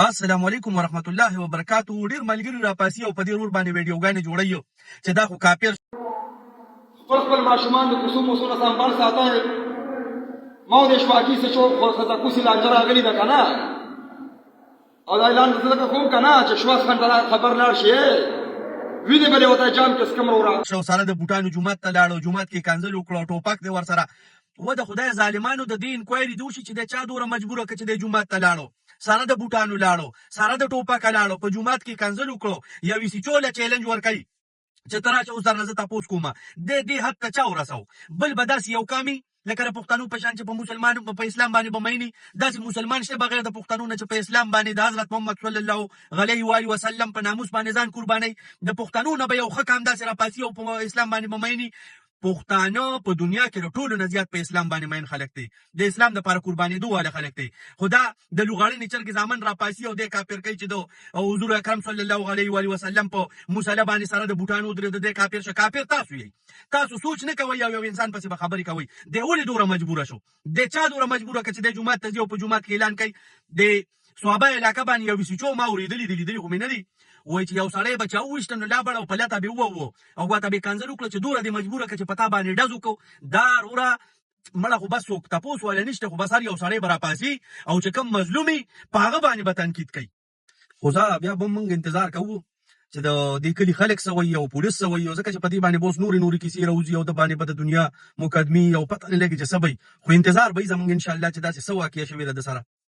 السلام علیکم ورحمت الله وبرکاتو. ډیر ملګري راپاسي او په دې رول باندې ویډیوګانې جوړوي چې دا خو کافر خپل ماشومان د کوڅو موسونه سنبال ساتئ. ما د شپاکي څه شو خو خزاکوسي لانجه راغلې ده که نه، او دا اعلان د ځکه کوم که نه چې شواس خان ته خبر لاړ شي وینې به دې ورته جام کې سکم شو سره د بوټانو جومات ته لاړو، جومات کې کنځل وکړو، ټوپک دی ورسره. و د خدای ظالمانو د دې انکوایري دې وشي چې د چا دوره مجبوره کړه چې د جومات ته لاړو، سره د بوټانو لاړو، سره د ټوپکه لاړو، په جومات کې کنځل وکړو، یو سیچوله چیلنج ورکوي چې ته راشه اوس درنه زه تپوس کومه. دې حد ته چا ورسو؟ بل به داسې یو کامي لکه د پښتنو په شان چې په مسلمان په اسلام باندې به میني، داسې مسلمان شته بغیر د پښتنو نه چې په اسلام باندې د حضرت محمد صلی الله علیه و آله وسلم په ناموس باندې ځان قرباني. د پښتنو نه به یو ښه کام داسې راپاسي او په اسلام باندې به میني. پښتانه په دنیا کې د ټولو نه زیات په اسلام باندې مین خلک دي، د اسلام دپاره قربانېدو والا خلک دي. خو دا د لوغړنې چرګې زامن راپاسي او دی کافر کوي چې د حضور اکرم صلی الله علیه و آله وسلم په مسله باندې سره د بوټانو ودرېد، دی کافر شه. کافر تاسو یې، تاسو سوچ نه کوئ او یو انسان پسې به خبرې کوئ. دی ولې دومره مجبوره شو؟ دی چا دومره مجبوره کړه چې دی جومات ته ځي او په جومات کې اعلان کوي؟ د صحابه علاقه باندې یو ویسیچو ما اورېدلي خو مې نه دي، وایي چې یو سړی به چې اوویشته نو لا بړه او په لته به ووو او ګواته به یې کنځل وکړه چې دومره دې مجبوره کړه چې په تا باندې ډز وکړو. دا وروره مړه خو بس څوک تپوس والا نشته، خو بس هر یو سړی به راپاسي او چې کوم مظلوم وي په هغه باندې به تنقید کوي. خو بیا به موږ انتظار کوو چې د دې کلي خلک څه وایي او پولیس څه وایي، ځکه چې په دې باندې به اوس نورې کیسې راوځي او د باندې به د دنیا مقدمې او پته نه لګي چې څه به وي. خو انتظار به وي زموږ انشاءالله چې داسې څه واقع شوې ده د سره.